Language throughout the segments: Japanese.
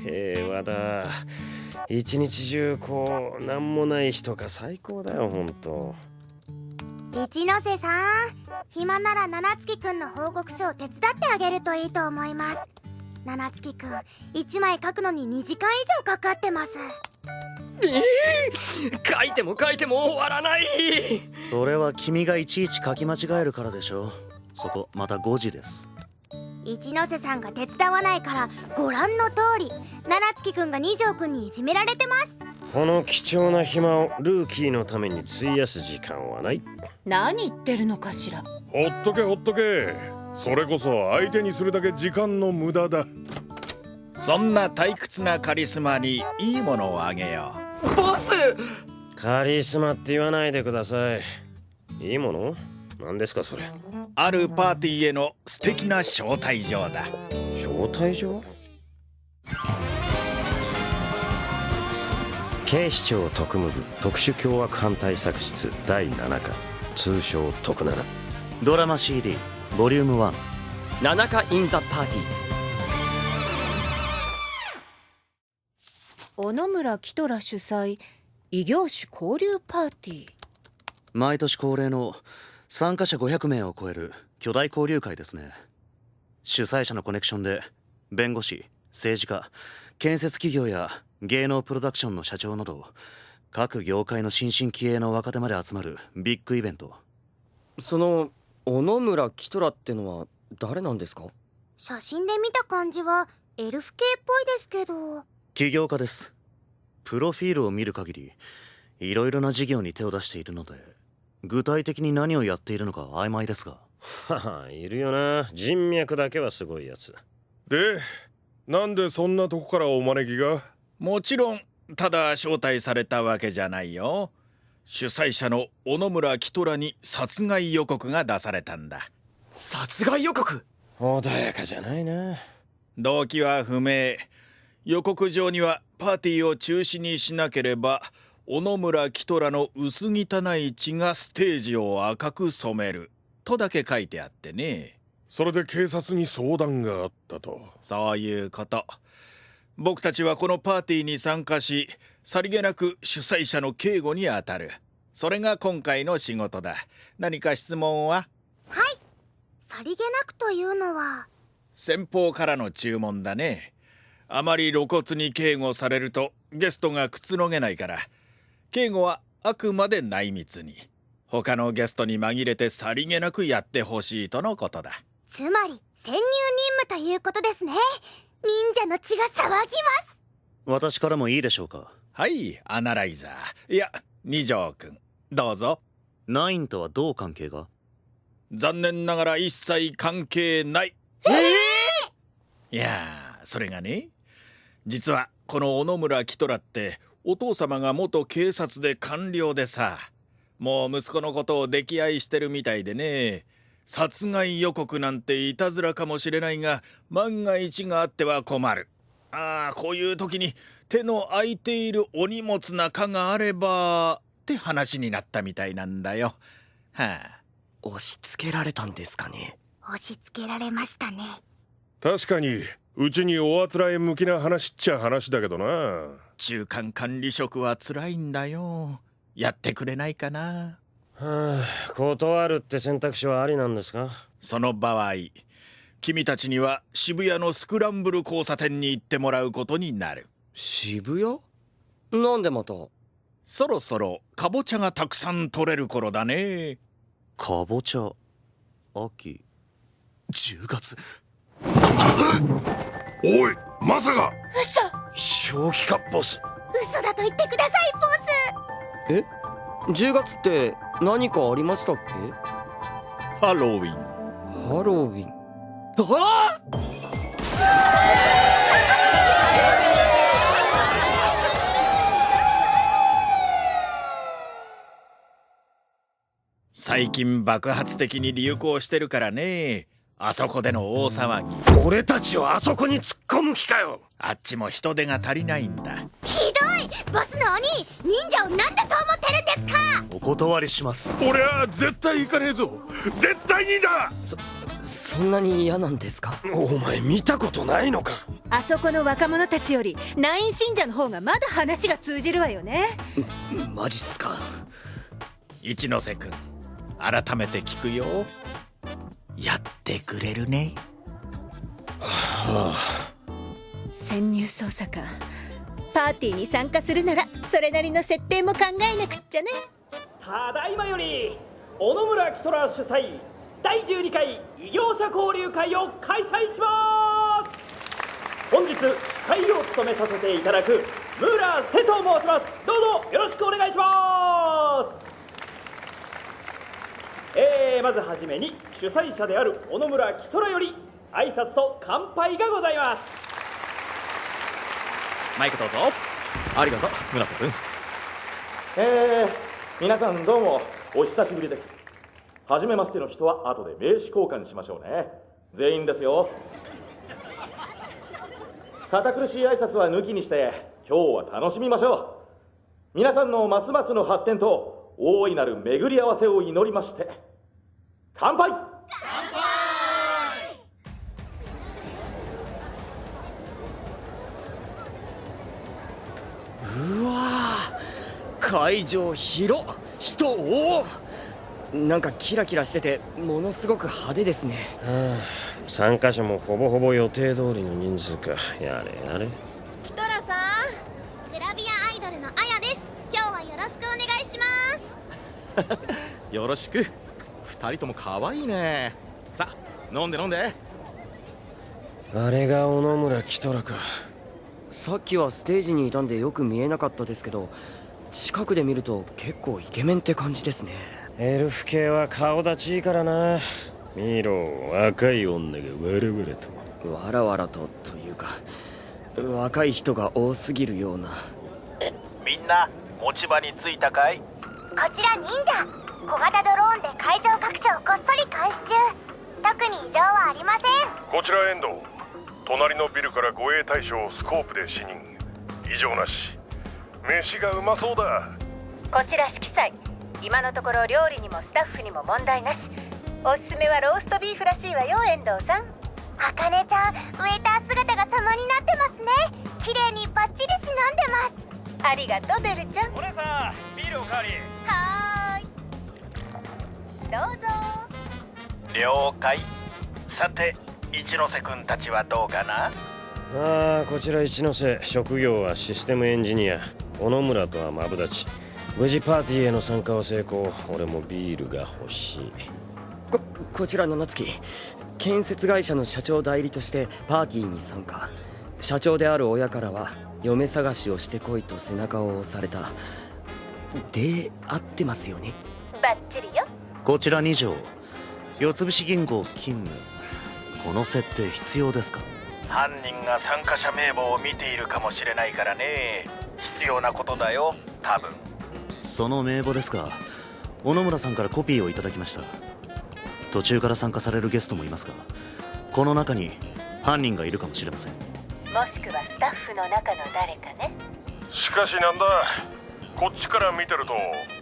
平和だ。一日中こうなんもない日とか最高だよ。ほんと一ノ瀬さん、暇なら七月くんの報告書を手伝ってあげるといいと思います。七月くん1枚書くのに2時間以上かかってます。書いても書いても終わらない。それは君がいちいち書き間違えるからでしょ。そこまた5時です。一ノ瀬さんが手伝わないからご覧の通り七月くんが二条くんにいじめられてます。この貴重な暇をルーキーのために費やす時間はない。何言ってるのかしら。ほっとけほっとけ。それこそ相手にするだけ時間の無駄だ。そんな退屈なカリスマにいいものをあげよボス。カリスマって言わないでください。いいもの？何ですかそれ。う。あるパーティーへの素敵な招待状だ。招待状？警視庁特務部特殊凶悪犯対策室第7課、通称特7。ドラマ CD ボリューム1。七日インザパーティー。小野村キトラ主催異業種交流パーティー。毎年恒例の参加者500名を超える巨大交流会ですね。主催者のコネクションで弁護士、政治家、建設企業や芸能プロダクションの社長など各業界の新進気鋭の若手まで集まるビッグイベント。その小野村キトラってのは誰なんですか？写真で見た感じはエルフ系っぽいですけど。起業家です。プロフィールを見る限りいろいろな事業に手を出しているので具体的に何をやっているのか曖昧ですが。ははいるよな、人脈だけはすごいやつ。で、なんでそんなとこからお招きが？もちろんただ招待されたわけじゃないよ。主催者の小野村キトラに殺害予告が出されたんだ。殺害予告？穏やかじゃないな。動機は不明。予告状にはパーティーを中止にしなければ小野村キトラの薄汚い血がステージを赤く染めるとだけ書いてあってね。それで警察に相談があったと？そういうこと。僕たちはこのパーティーに参加しさりげなく主催者の警護に当たる。それが今回の仕事だ。何か質問は？はい。さりげなくというのは？先方からの注文だね。あまり露骨に警護されるとゲストがくつろげないから、警護はあくまで内密に他のゲストに紛れてさりげなくやってほしいとのことだ。つまり潜入任務ということですね。忍者の血が騒ぎます。私からもいいでしょうか？はい、アナライザー。いや、二条くんどうぞ。ナインとはどう関係が？残念ながら一切関係ない。いやー、それがね、実はこの小野村キトラってお父様が元警察で官僚でさ、もう息子のことを溺愛してるみたいでね。殺害予告なんていたずらかもしれないが万が一があっては困る。こういう時に手の空いているお荷物な課があればって話になったみたいなんだよ。押し付けられたんですかね？押し付けられましたね。確かにうちにおあつらえ向きな話っちゃ話だけどな。中間管理職は辛いんだよ。やってくれないかな。断るって選択肢はありなんですか？その場合、君たちには渋谷のスクランブル交差点に行ってもらうことになる。渋谷？なんでまた？そろそろかぼちゃがたくさん取れる頃だね。かぼちゃ秋10月。おい、まさか。正気かボス。嘘だと言ってください、ボス。え？10月って何かありましたっけ？ハロウィン。ハロウィン。最近爆発的に流行してるからね。あそこでの大騒ぎ。俺たちをあそこに突っ込む気かよ。あっちも人手が足りないんだ。ひどい。ボスの鬼、忍者を何だと思ってるんですか？お断りします。俺は絶対行かねえぞ。絶対にだ。そんなに嫌なんですか？お前見たことないのか？あそこの若者たちよりナイン信者の方がまだ話が通じるわよね。マジっすか？一ノ瀬君、改めて聞くよ。やってくれるね？潜入捜査官、パーティーに参加するならそれなりの設定も考えなくっちゃね。ただいまより小野村キトラ主催第12回異業者交流会を開催します。本日司会を務めさせていただく村瀬と申します。どうぞよろしくお願いします。まずはじめに主催者である小野村キトラより挨拶と乾杯がございます。マイクどうぞ。ありがとう村瀬君。皆さんどうもお久しぶりです。初めましての人は後で名刺交換しましょうね。全員ですよ。堅苦しい挨拶は抜きにして今日は楽しみましょう。皆さんのますますの発展と大いなる巡り合わせを祈りまして乾杯。うわー、会場広、人多。なんかキラキラしててものすごく派手ですね。参加者もほぼほぼ予定通りの人数か。やれやれ。キトラさん、グラビアアイドルのあやです。今日はよろしくお願いします。よろしく。二人とも可愛いね。さあ飲んで飲んで。あれが小野村キトラか。さっきはステージにいたんでよく見えなかったですけど、近くで見ると結構イケメンって感じですね。エルフ系は顔立ちいいからな。見ろ、若い女がわらわらと。わらわらとというか、若い人が多すぎるような。みんな持ち場に着いたかい？こちら忍者、小型ドローンで会場各所をこっそり監視中。特に異常はありません。こちら遠藤。隣のビルから護衛対象をスコープで視認。異常なし。飯がうまそうだ。こちら色彩、今のところ料理にもスタッフにも問題なし。おすすめはローストビーフらしいわよ遠藤さん。あかねちゃん、ウェイター姿が様になってますね。綺麗にバッチリしなんでます。ありがとうベルちゃん。お姉さん、ビールおかわり。はーい、どうぞ。了解。さて一ノ瀬君たちはどうかな？こちら一ノ瀬。職業はシステムエンジニア。小野村とはマブダチ。無事パーティーへの参加は成功。俺もビールが欲しい。こちら七月、建設会社の社長代理としてパーティーに参加。社長である親からは嫁探しをしてこいと背中を押された。で合ってますよね？バッチリよ。こちら2条、四つ星銀行勤務。この設定必要ですか？犯人が参加者名簿を見ているかもしれないからね。必要なことだよ、多分。その名簿ですが、小野村さんからコピーをいただきました。途中から参加されるゲストもいますが、この中に犯人がいるかもしれません。もしくはスタッフの中の誰かね。しかしなんだ、こっちから見てると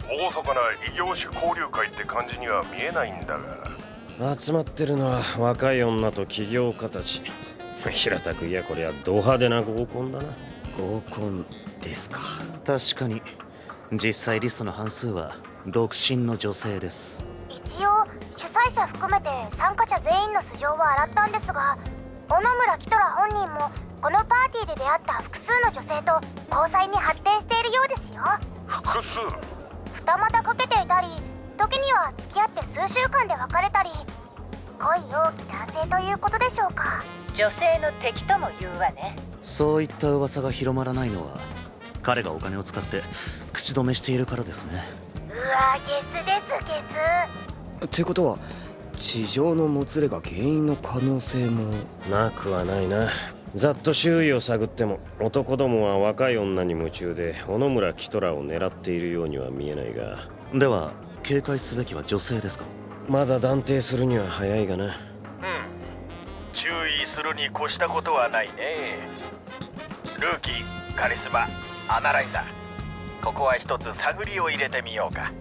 厳かな異業種交流会って感じには見えないんだが。集まってるのは若い女と起業家たち。平たくいやこりゃド派手な合コンだな。合コンですか。確かに実際リストの半数は独身の女性です。一応主催者含めて参加者全員の素性は洗ったんですが、小野村キトラ本人もこのパーティーで出会った複数の女性と交際に発展しているようですよ。複数？二股かけていたり、時には付き合って数週間で別れたり、恋多き男性ということでしょうか。女性の敵とも言うわね。そういった噂が広まらないのは彼がお金を使って口止めしているからですね。うわ、ゲスですゲス。ってことは地上のもつれが原因の可能性もなくはないな。ざっと周囲を探っても男どもは若い女に夢中で小野村キトラを狙っているようには見えないが。では警戒すべきは女性ですか？まだ断定するには早いがな。注意するに越したことはないね。ルーキー、カリスマ、アナライザー、ここは一つ探りを入れてみようか。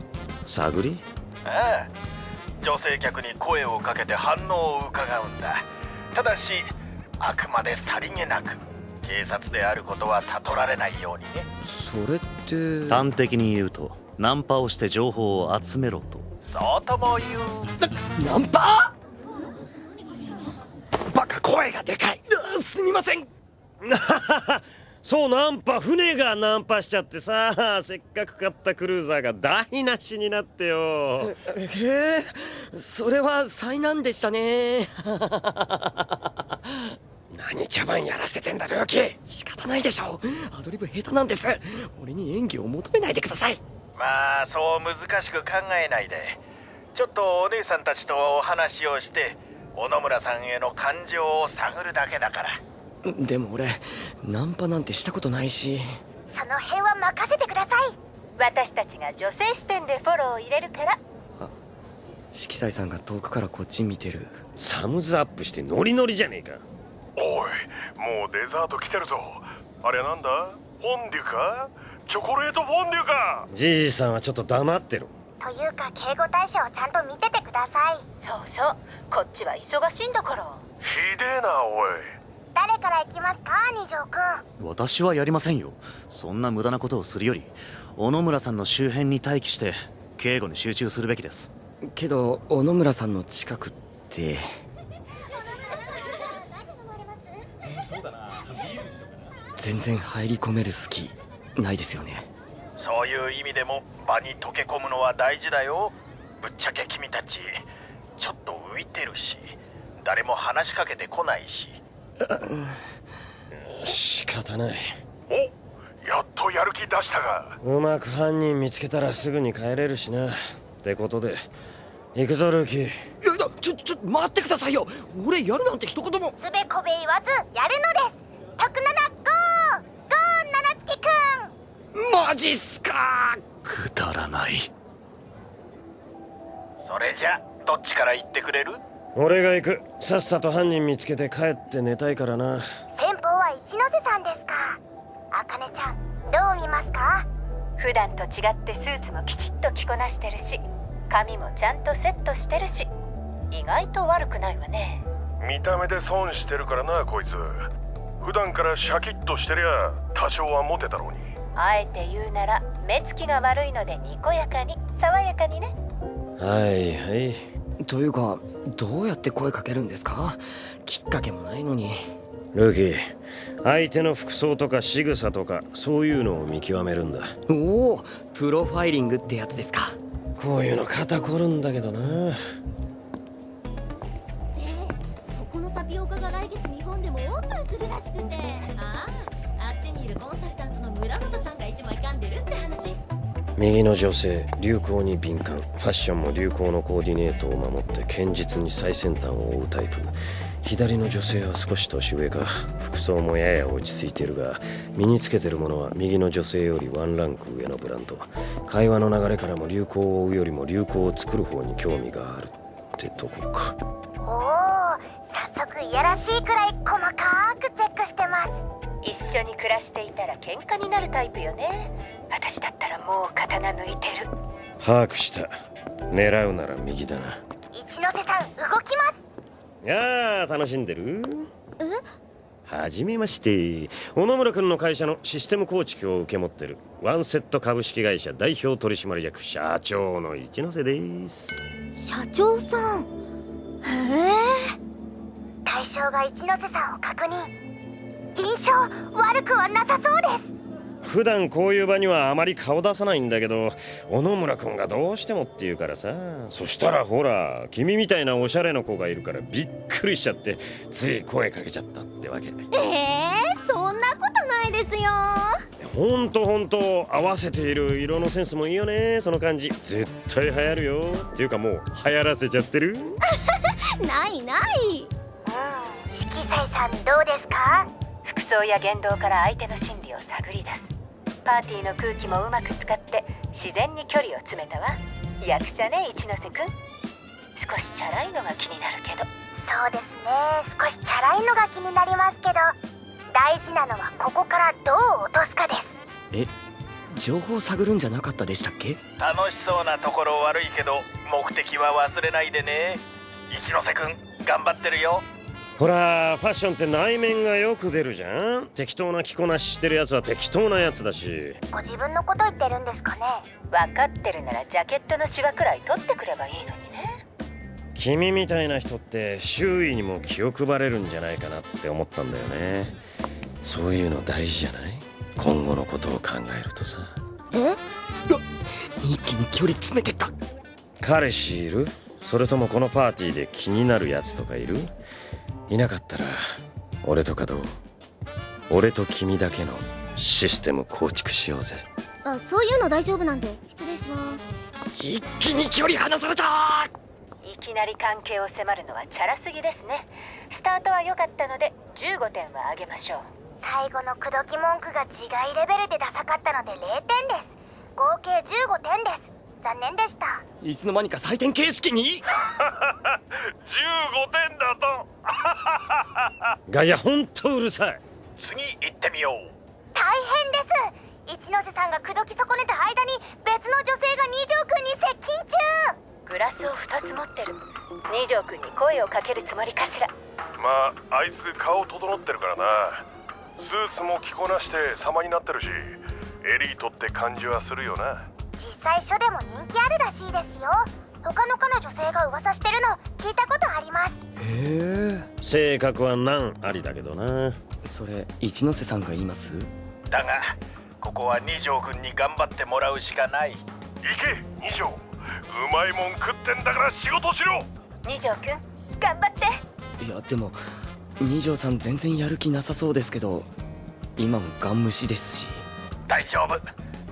探り？ああ、女性客に声をかけて反応を伺うんだ。ただしあくまでさりげなく警察であることは悟られないようにね。それって端的に言うとナンパをして情報を集めろと。そうとも言う。ナンパ？バカ声がでかい。すみません。そう、ナンパ、船がナンパしちゃってさ、せっかく買ったクルーザーが台無しになってよ。へえ、それは災難でしたね。何茶番やらせてんだルーキー。仕方ないでしょう。アドリブ下手なんです。俺に演技を求めないでください。まあそう難しく考えないで、ちょっとお姉さんたちとお話をして小野村さんへの感情を探るだけだから。でも俺ナンパなんてしたことないし。その辺は任せてください。私たちが女性視点でフォローを入れるから。色彩さんが遠くからこっち見てる。サムズアップしてノリノリじゃねえか。おい、もうデザート来てるぞ。あれなんだ、フォンデュか、チョコレートフォンデュか。じいさんはちょっと黙ってろ。というか警護対象をちゃんと見ててください。そうそう、こっちは忙しいんだから。ひでえなおい。誰から行きますか二条くん。私はやりませんよ。そんな無駄なことをするより小野村さんの周辺に待機して警護に集中するべきです。けど小野村さんの近くって全然入り込める隙ないですよね。そういう意味でも場に溶け込むのは大事だよ。ぶっちゃけ君たちちょっと浮いてるし、誰も話しかけてこないし。仕方ない。お、やっとやる気出したが。うまく犯人見つけたらすぐに帰れるしな。ってことで行くぞルーキー。ちょ待ってくださいよ。俺やるなんて一言も。つべこべ言わずやるのです。徳七ゴー七月くん。マジっすか。くだらない。それじゃどっちから言ってくれる？俺が行く。さっさと犯人見つけて帰って寝たいからな。先方は一ノ瀬さんですか。あかねちゃんどう見ますか。普段と違ってスーツもきちっと着こなしてるし、髪もちゃんとセットしてるし、意外と悪くないわね。見た目で損してるからなこいつ。普段からシャキッとしてりゃ多少はモテたろうに。あえて言うなら目つきが悪いのでにこやかに爽やかにね。はいはい。というかどうやって声かけるんですか。きっかけもないのに。ルーキー、相手の服装とか仕草とかそういうのを見極めるんだ。おお、プロファイリングってやつですか。こういうの肩こるんだけどな。そこのタピオカが来月日本でもオープンするらしくて、あっちにいるコンサルタントの村本さんが一枚噛んでるって話。右の女性、流行に敏感、ファッションも流行のコーディネートを守って堅実に最先端を追うタイプ。左の女性は少し年上か。服装もやや落ち着いてるが、身につけてるものは右の女性よりワンランク上のブランド。会話の流れからも流行を追うよりも流行を作る方に興味があるってとこか。おお、早速いやらしいくらい細かくチェックしてます。一緒に暮らしていたら喧嘩になるタイプよね。私だったらもう刀抜いてる。把握した。狙うなら右だな。一ノ瀬さん動きます。やあ、楽しんでる？はじめまして。小野村君の会社のシステム構築を受け持ってるワンセット株式会社代表取締役社長の一ノ瀬です。社長さん。へえ。対象が一ノ瀬さんを確認。印象悪くはなさそうです。普段こういう場にはあまり顔出さないんだけど、小野村君がどうしてもって言うからさ。そしたらほら、君みたいなおしゃれな子がいるからびっくりしちゃって、つい声かけちゃったってわけ。そんなことないですよ。ほんと合わせている色のセンスもいいよね。その感じ絶対流行るよ。っていうかもう流行らせちゃってる。ないない。色彩さんどうですか。服装や言動から相手の心理を探り出す。パーティーの空気もうまく使って自然に距離を詰めたわ。役者ね、一ノ瀬くん。少しチャラいのが気になるけど。そうですね、少しチャラいのが気になりますけど、大事なのはここからどう落とすかです。情報探るんじゃなかったでしたっけ？楽しそうなところ悪いけど目的は忘れないでね。一ノ瀬くん頑張ってるよ。ほらファッションって内面がよく出るじゃん。適当な着こなししてるやつは適当なやつだし。ご自分のこと言ってるんですかね。分かってるならジャケットのシワくらい取ってくればいいのにね。君みたいな人って周囲にも気を配れるんじゃないかなって思ったんだよね。そういうの大事じゃない？今後のことを考えるとさ。一気に距離詰めてった。彼氏いる？それともこのパーティーで気になるやつとかいる？いなかったら俺とかどう？俺と君だけのシステム構築しようぜ。あ、そういうの大丈夫なんで失礼します。一気に距離離された。いきなり関係を迫るのはチャラすぎですね。スタートは良かったので15点はあげましょう。最後の口説き文句が自害レベルでダサかったので0点です。合計15点です。残念でした。いつの間にか採点形式に15点だとガヤほんとうるさい。次行ってみよう。大変です。一ノ瀬さんが口説き損ねた間に別の女性が二条くんに接近中。グラスを2つ持ってる。二条くんに声をかけるつもりかしら。まああいつ顔整ってるからな。スーツも着こなして様になってるしエリートって感じはするよな。実際署でも人気あるらしいですよ。他の課の女性が噂してるの聞いたことあります。へえ。性格は難ありだけどな。それ一ノ瀬さんが言います？だがここは二条くんに頑張ってもらうしかない。行け二条、うまいもん食ってんだから仕事しろ。二条くん頑張って。いやでも二条さん全然やる気なさそうですけど、今もガン無視ですし。大丈夫、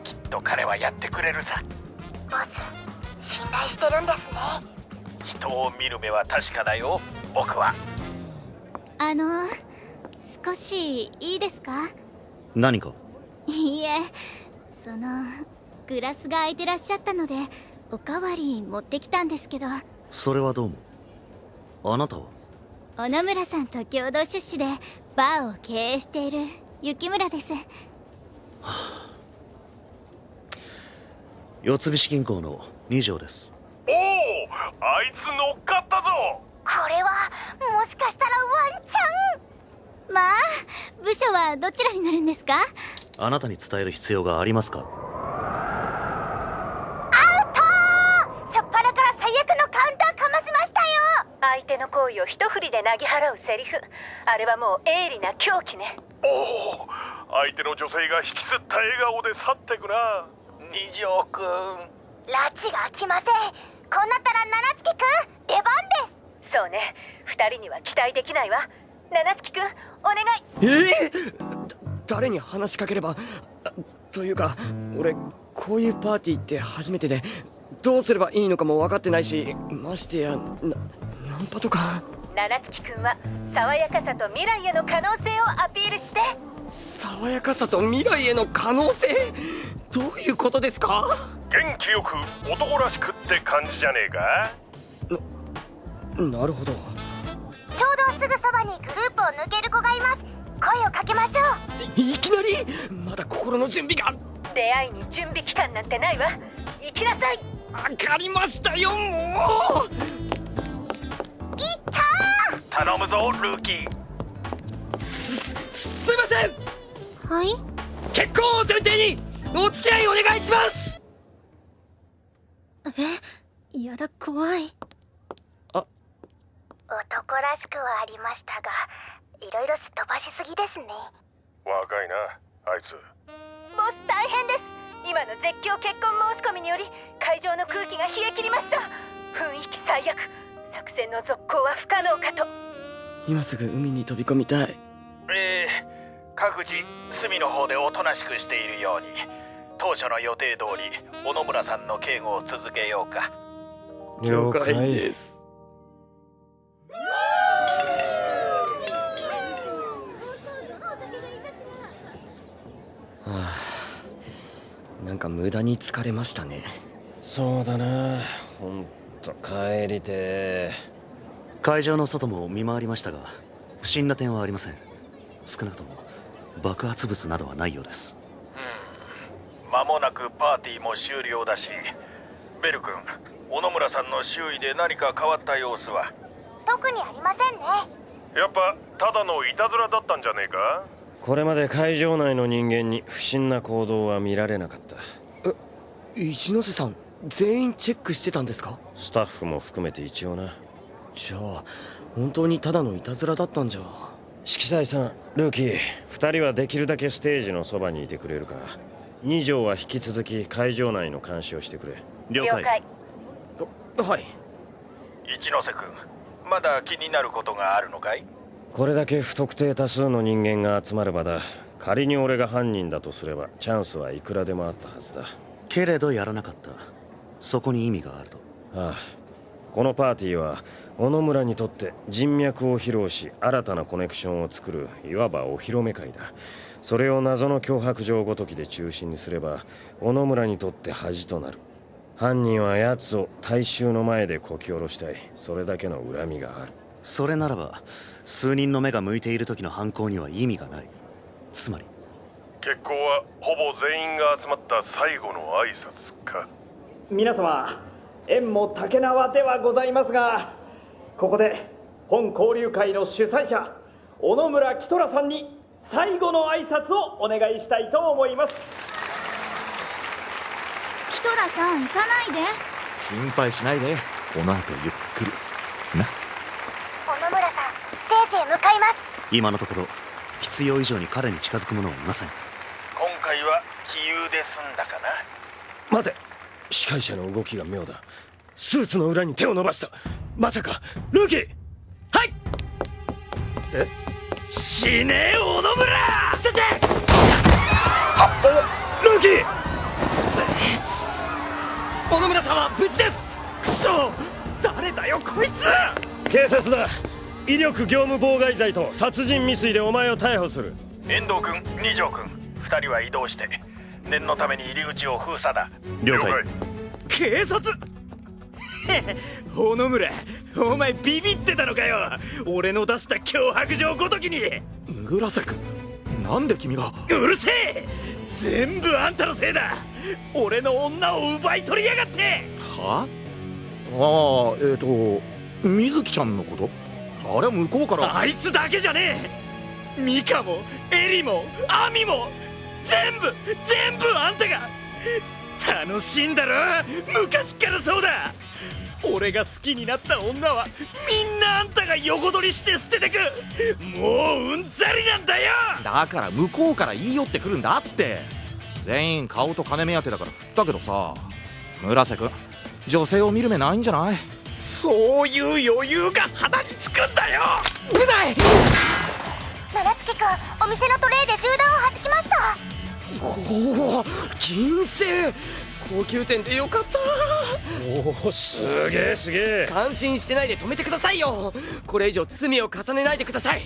きっと彼はやってくれるさ。ボス、信頼してるんですね。人を見る目は確かだよ、僕は。少しいいですか？何か？いいえ、グラスが空いてらっしゃったのでおかわり持ってきたんですけど。それはどうも。あなたは？小野村さんと共同出資でバーを経営している雪村です。四菱銀行の二条です。おお、あいつ乗っかったぞ。これはもしかしたらワンチャン。まあ、部署はどちらになるんですか？あなたに伝える必要がありますか？初っ端から最悪のカウンターかましましたよ。相手の行為を一振りで投げ払うセリフ、あれはもう鋭利な狂気ね。おお、相手の女性が引きつった笑顔で去ってくな。二条くん、拉致が来ません。こうなったら七月くん出番です。そうね、2人には期待できないわ。七月くんお願い。誰に話しかければ。というか俺こういうパーティーって初めてで、どうすればいいのかも分かってないし、ましてやナンパとか。七月くんは爽やかさと未来への可能性をアピールして。爽やかさと未来への可能性、どういうことですか？元気よく男らしくって感じじゃねえか。なるほど。ちょうどすぐそばにグループを抜ける子がいます。声をかけましょう。いきなり？まだ心の準備が。出会いに準備期間なんてないわ。行きなさい。わかりましたよ、もう。頼むぞルーキー。すいません。はい？結婚を前提にお付き合いお願いします。やだ、怖い。男らしくはありましたが、いろいろすっ飛ばしすぎですね。若いなあいつ。ボス大変です。今の絶叫結婚申し込みにより会場の空気が冷え切りました。雰囲気最悪。作戦の続行は不可能かと。今すぐ海に飛び込みたい。各自隅の方でおとなしくしているように。当初の予定通り小野村さんの警護を続けようか。了解です。なんか無駄に疲れましたね。そうだな、ほんと帰りて。会場の外も見回りましたが不審な点はありません。少なくとも爆発物などはないようです。間もなくパーティーも終了だし、ベル君、小野村さんの周囲で何か変わった様子は？特にありませんね。やっぱただのいたずらだったんじゃねえか？これまで会場内の人間に不審な行動は見られなかった。一ノ瀬さん全員チェックしてたんですか？スタッフも含めて一応な。じゃあ本当にただのいたずらだったんじゃ。色彩さん、ルーキー、2人はできるだけステージのそばにいてくれるか。2条は引き続き会場内の監視をしてくれ。了解。はい。一ノ瀬君、まだ気になることがあるのかい？これだけ不特定多数の人間が集まる場だ。仮に俺が犯人だとすればチャンスはいくらでもあったはずだ。けれどやらなかった。そこに意味があると。ああ、このパーティーは小野村にとって人脈を披露し新たなコネクションを作るいわばお披露目会だ。それを謎の脅迫状ごときで中心にすれば小野村にとって恥となる。犯人は奴を大衆の前でこき下ろしたい。それだけの恨みがある。それならば数人の目が向いている時の犯行には意味がない。つまり決行はほぼ全員が集まった最後の挨拶か。皆様、縁も竹縄ではございますが、ここで本交流会の主催者小野村キトラさんに最後の挨拶をお願いしたいと思います。キトラさん行かないで。心配しないで、この後ゆっくりな。小野村さん、ステージへ向かいます。今のところ必要以上に彼に近づく者はいません。今回は気憂で済んだかな？待て、司会者の動きが妙だ。スーツの裏に手を伸ばした。まさかルーキー？はい。死ね小野村！捨てて！ルーキー！小野村さんは無事です。くそ！誰だよこいつ！警察だ。威力業務妨害罪と殺人未遂でお前を逮捕する。遠藤君、二条君、2人は移動して念のために入り口を封鎖だ。了解。警察？小野村、お前ビビってたのかよ。俺の出した脅迫状ごときに。村瀬君、なんで君が？うるせえ！全部あんたのせいだ。俺の女を奪い取りやがって。は？水木ちゃんのこと？あれは向こうから。あいつだけじゃねえ。ミカもエリもアミも全部あんたが。楽しいんだろ？昔からそうだ。俺が好きになった女はみんなあんたが横取りして捨ててく。もううんざりなんだよ。だから向こうから言い寄ってくるんだって。全員顔と金目当てだから振ったけどさ。村瀬君、女性を見る目ないんじゃない？そういう余裕が鼻につくんだよ。危ない。村月君、お店のトレイで銃弾をはじきました。おお、金星。高級店でよかった。おお、すげえ。感心してないで止めてくださいよ。これ以上罪を重ねないでください。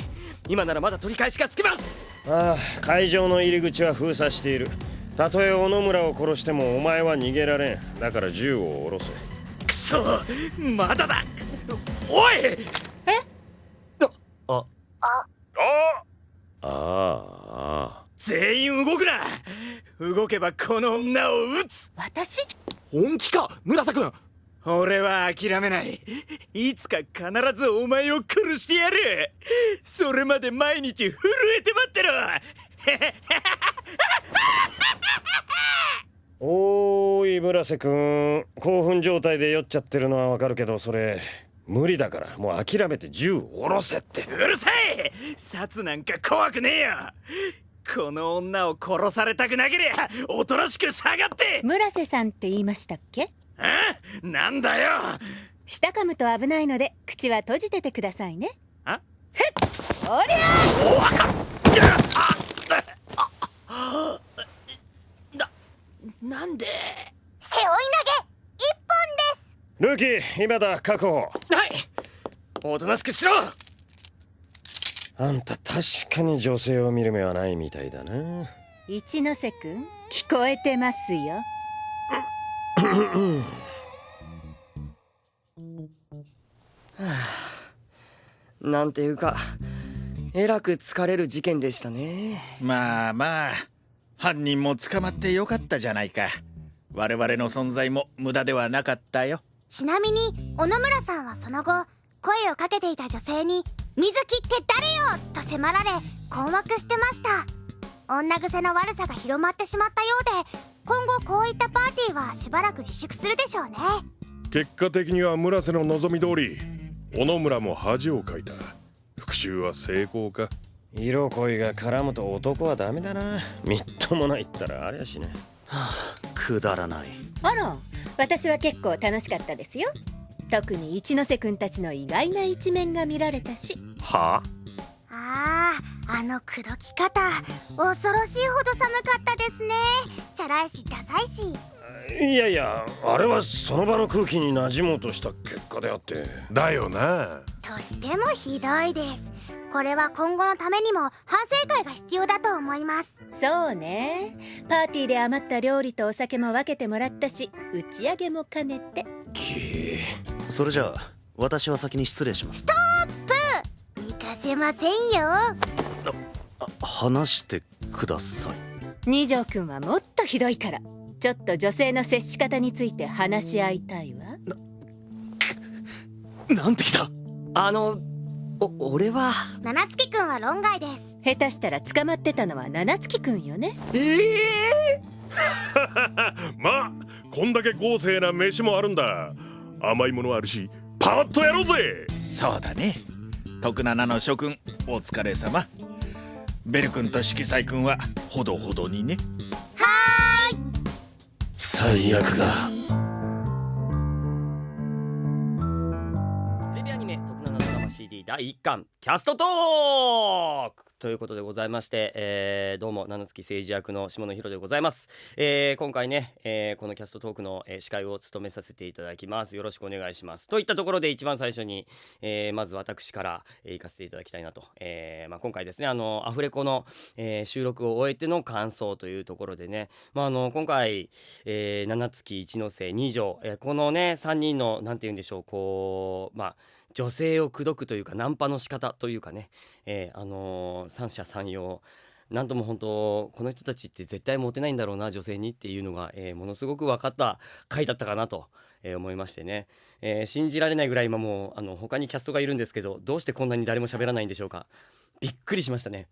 今ならまだ取り返しがつきます。ああ、会場の入り口は封鎖している。たとえ小野村を殺してもお前は逃げられん。だから銃を下ろせ。くそ、まだだ。おい。ああ。全員動くな。動けばこの女を撃つ。私？本気か村瀬君？俺は諦めない。いつか必ずお前を殺してやる。それまで毎日震えて待ってろ。おーい村瀬君、興奮状態で酔っちゃってるのはわかるけど、それ無理だから、もう諦めて銃を下ろせって。うるさい。殺なんか怖くねえよ。この女を殺されたくなけりゃおとなしく下がって。村瀬さんって言いましたっけ？なんだよ。下噛むと危ないので口は閉じててくださいね。あ？へっ、おりゃおわかっ。なんで？背負い投げ1本です。ルーキー、今だ、確保。はい。おとなしくしろ。あんた確かに女性を見る目はないみたいだな。一ノ瀬くん、聞こえてますよ。なんていうか、えらく疲れる事件でしたね。まあまあ、犯人も捕まってよかったじゃないか。我々の存在も無駄ではなかったよ。ちなみに小野村さんはその後声をかけていた女性に「水木って誰よ!」と迫られ困惑してました。女癖の悪さが広まってしまったようで、今後こういったパーティーはしばらく自粛するでしょうね。結果的には村瀬の望み通り小野村も恥をかいた。復讐は成功か。色恋が絡むと男はダメだな。みっともないったらありゃしね。くだらない。あら、私は結構楽しかったですよ。特に一ノ瀬くんたちの意外な一面が見られたし。はあの口説き方恐ろしいほど寒かったですね。チャラいしダサいし。いやいや、あれはその場の空気に馴染もうとした結果であって。だよな。としてもひどいです。これは今後のためにも反省会が必要だと思います。そうね、パーティーで余った料理とお酒も分けてもらったし、打ち上げも兼ねて。それじゃあ私は先に失礼します。ストップ！行かせませんよ。話してください。二条くんはもっとひどいから、ちょっと女性の接し方について話し合いたいわ。なんてきた。俺は七月くんは論外です。下手したら捕まってたのは七月くんよね。まあこんだけ豪勢な飯もあるんだ。甘いものあるしパッとやろうぜ。そうだね。徳七の諸君お疲れ様。ベル君と色彩君はほどほどにね。最悪だ。テレビアニメ「徳七ドラマ CD」第1巻キャストトークということでございまして、どうも七月誠治役の下野紘でございます。今回ね、このキャストトークの、司会を務めさせていただきます。よろしくお願いします。といったところで一番最初に、まず私から、行かせていただきたいなと、今回ですねアフレコの、収録を終えての感想というところでね、今回、七月一ノ瀬二条、このね3人のなんて言うんでしょう、こう女性を口説くというかナンパの仕方というかね、三者三様、なんとも本当この人たちって絶対モテないんだろうな女性にっていうのが、ものすごく分かった回だったかなと、思いましてね、信じられないぐらい今もう他にキャストがいるんですけど、どうしてこんなに誰も喋らないんでしょうか。びっくりしましたね。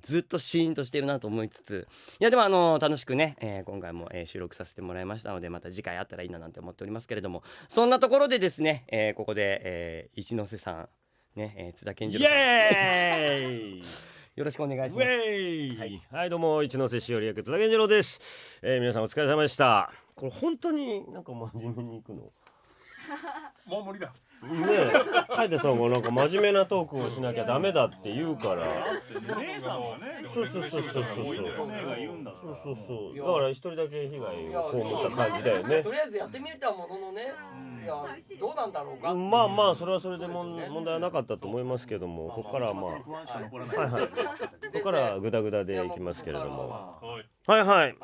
ずっとシーンとしてるなと思いつつ、いやでも楽しくね、今回も、収録させてもらいましたので、また次回あったらいいななんて思っておりますけれども、そんなところでですね、ここで、一ノ瀬さんね、津田健次郎さん、イエーイよろしくお願いしウます。ェイ、はい、どうも一ノ瀬しおり役津田健次郎です。皆さんお疲れ様でした。これ本当になんか真面目にいくの？もう無理だ。ねえ、楓さんがなんか真面目なトークをしなきゃダメだって言うから。姉さんはね、そう。そう。だから一人だけ被害を被った感じだよね。とりあえずやってみたもののね、いやどうなんだろうか。まあそれはそれで問題はなかったと思いますけども、ここからはここからはグダグダでいきますけれども。はい、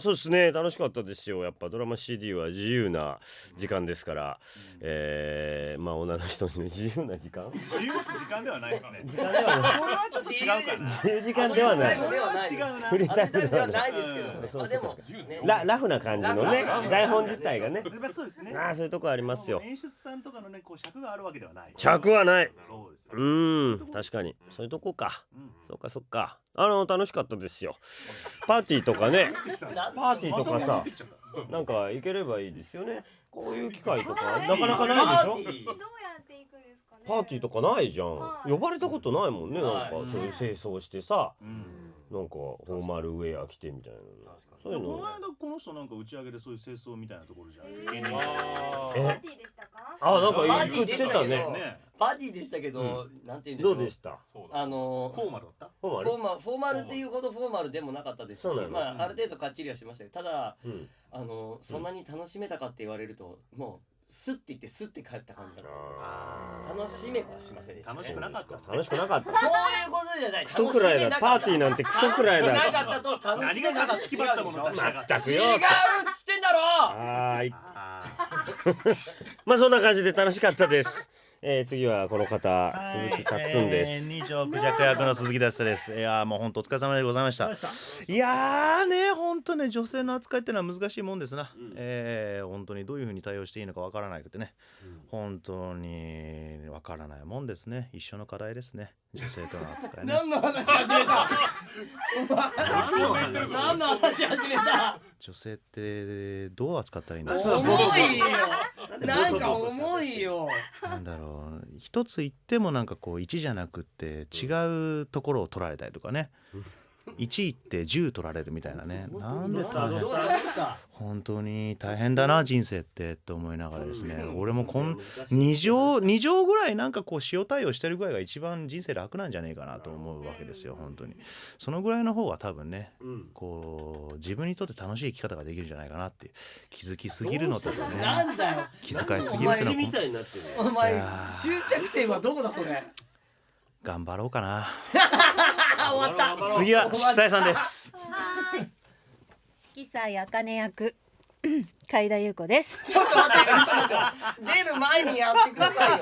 そうですね、楽しかったですよ。やっぱドラマ CD は自由な時間ですから、女の人に自由な時間？自由な時間ではないですね。時間ではない。それはちょっと違うからな。自由時間ではない。それは違うな。フリータイムではないですけどね。そうでもラフな感じのね、台本自体がね。そうですね。そういうとこありますよ。演出さんとかのね、こう尺があるわけではない。尺はない。そうです。確かにそういうとこか。そっか。楽しかったですよ。パーティーとかね。パーティーとかさ、なんか行ければいいですよね。こういう機会とかなかなかないでしょ。どうやって行くんですかね。パーティーとかないじゃん。呼ばれたことないもんね。なんかそういう清掃してさ、なんかフォーマルウェア着てみたいな。そういうの。この間この人なんか打ち上げでそういう清掃みたいなところじゃん。パーティーでしたか。なんかパーティ言っーでしたけどてたね。パーティーでしたけど、なんていうんでしょう。どうでした？フォーマルだった？フォーマル？フォーマルっていうほどフォーマルでもなかったですし、そうなの？ある程度かっちりはしましたけど、ただそんなに楽しめたかって言われると、もうスッて言ってスッて帰った感じだった。楽しめはしませんでしたね。楽しくなかった。楽しくなかった。そういうことじゃない。クソくらいだ。パーティーなんてクソくらいだ。楽しくなかったと楽しめなかった。何が楽しかったもの出したかった。全くよ。違うっつってんだろ。そんな感じで楽しかったです。次はこの方、鈴木達んです。二丁クジャク役の鈴木達です。いやーもう本当お疲れ様でございました。いやーね、本当ね、女性の扱いってのは難しいもんですな。本当にどういう風に対応していいのかわからないくてね、本当にわからないもんですね。一緒の課題ですね、女性との扱いね。何の話始めた何の話始めた女性ってどう扱ったらいいんですか。重いよなんか重いよ。なんだろう、一つ言ってもなんかこう1じゃなくって違うところを取られたりとかね、1言って10取られるみたいなね。なんで大変、本当に大変だな人生ってと思いながらですね、俺も2乗ぐらいなんかこう塩対応してるぐらいが一番人生楽なんじゃねえかなと思うわけですよ。本当にそのぐらいの方が多分ね、こう自分にとって楽しい生き方ができるんじゃないかなって気づきすぎるのとかね、なんだよ気遣いすぎるってのはお前終着点はどこだそれ。頑張ろうかな。終わった。次は色彩さんです。色彩あかね役海田優子です。ちょっと待ってよ、嘘でしょ。出る前にやってくださいよ。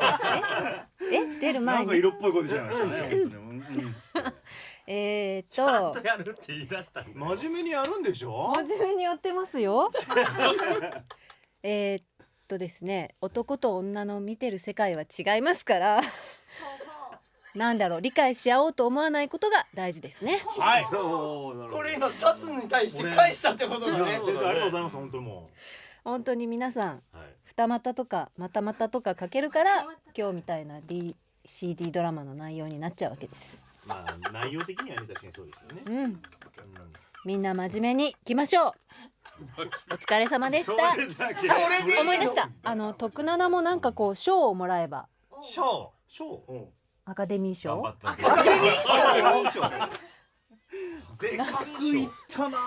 出る前になんか色っぽいことじゃないですかね。ちゃんとやるって言い出した真面目にやるんでしょ。真面目にやってますよ。ですね、男と女の見てる世界は違いますからなんだろう、理解し合おうと思わないことが大事ですね。はい。これ今タツに対して返したってことだね。先生ありがとうございます。本当にも本当に皆さん、二股とかまたまたとかかけるから今日みたいな CD ドラマの内容になっちゃうわけです。まあ内容的にはね、確かにそうですよね。みんな真面目にいきましょう。お疲れ様でした。思い出した。徳七もなんかこう賞をもらえば。賞。アカデミー賞。アカデミー賞。でかくいったな。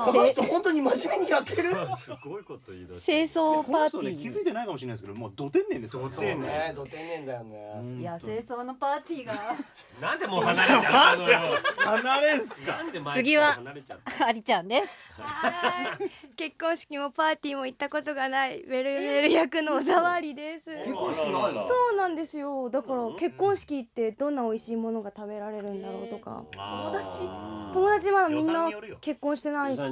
この人本当に真面目にやってる。すごいこと言い出す。清掃パーティー。気づいてないかもしれないですけど、もうド天然ですよ。そうね、ド天然だよね。いや、清掃のパーティーが。なんでもう離れちゃったのよ。離れんすか。次はありちゃんです。結婚式もパーティーも行ったことがないベルメル役の小沢ありです。結婚式ないの？そうなんですよ。だから結婚式行ってどんな美味しいものが食べられるんだろうとか。友達まだみんな結婚してないって。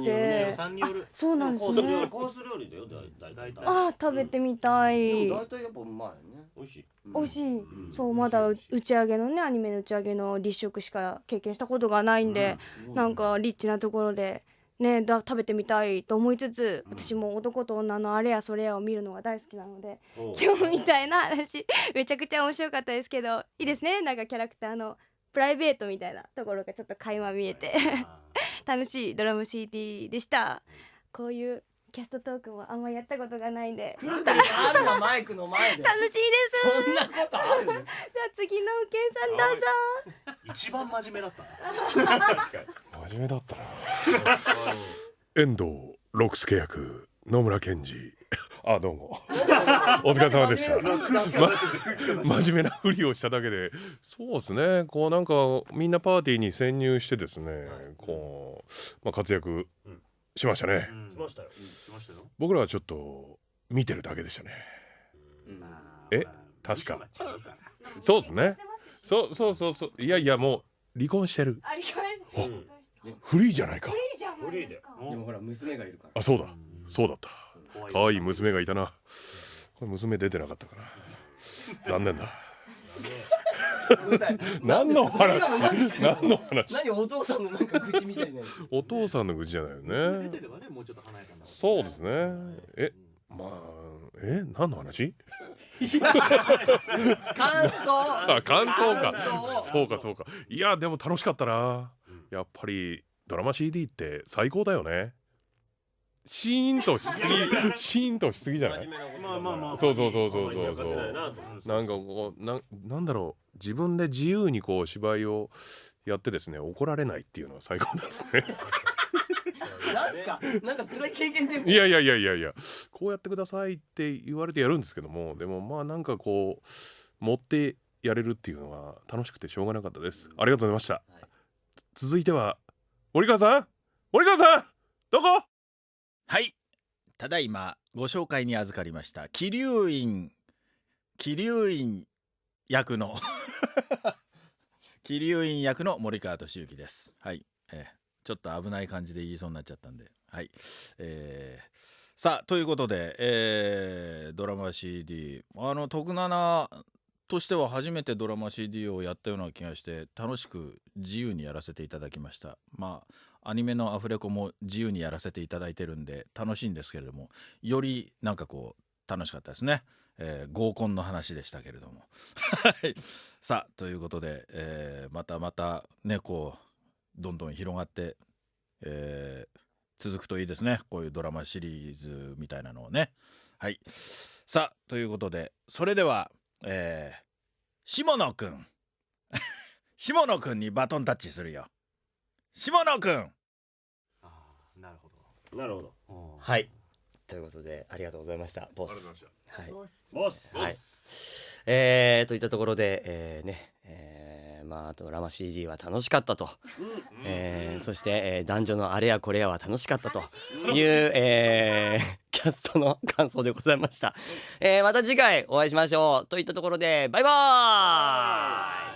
そうなんですね。コース料理だよ大体。あ、食べてみたい。大体やっぱうまいね。美味しい。そう、まだ打ち上げのね、アニメの打ち上げの立食しか経験したことがないんで、なんかリッチなところでね、食べてみたいと思いつつ、私も男と女のあれやそれやを見るのが大好きなので、今日みたいな話めちゃくちゃ面白かったですけど、いいですね。なんかキャラクターのプライベートみたいなところがちょっと垣間見えて楽しいドラム CD でした。こういうキャストトークもあんまやったことがないんで、来るたりあるのマイクの前で。楽しいです。そんなことある？じゃあ次の右健さんどうぞ。一番真面目だった。真面目だったな。遠藤六助役野村健二。あ、どうもお疲れ様でした。真面目なふりをしただけで、そうですね、こうなんかみんなパーティーに潜入してですね、こう、活躍しましたね。しましたよ。僕らはちょっと見てるだけでしたね。確かそうですね。そういやもう離婚してる。フリーじゃないか。フリーでもほら娘がいるから。あ、そうだった。可愛い娘がいたな。これ娘出てなかったかな。残念だ。何の話？何お父さんのなんか愚痴みたいな。お父さんの愚痴じゃないよね。そうですね。何の話？感想か。そうか。いやでも楽しかったな。やっぱりドラマ CD って最高だよね。シーンとしすぎじゃない？まあそう。なんかこうなんだろう、自分で自由にこう芝居をやってですね、怒られないっていうのは最高ですね。なんすか？なんか辛い経験でも。いやこうやってくださいって言われてやるんですけども、でもなんかこう持ってやれるっていうのが楽しくてしょうがなかったです。ありがとうございました。続いては森川さんどこ？はい、ただいまご紹介に預かりました桐生院役の桐生院役の森川俊之です。はい、ちょっと危ない感じで言いそうになっちゃったんで、はい、さあということで、ドラマ CD 徳七としては初めてドラマ CD をやったような気がして楽しく自由にやらせていただきました。まあアニメのアフレコも自由にやらせていただいてるんで楽しいんですけれども、よりなんかこう楽しかったですね。合コンの話でしたけれどもさあということで、またねこうどんどん広がって、続くといいですね、こういうドラマシリーズみたいなのをね。はい、さあということでそれでは、下野くん下野くんにバトンタッチするよ。下野くん。なるほど。はいということでありがとうございましたボス。はいボスはいといったところで、まあドラマ CD は楽しかったと、そして、男女のあれやこれやは楽しかったという、キャストの感想でございました。また次回お会いしましょうといったところでバイバーイ。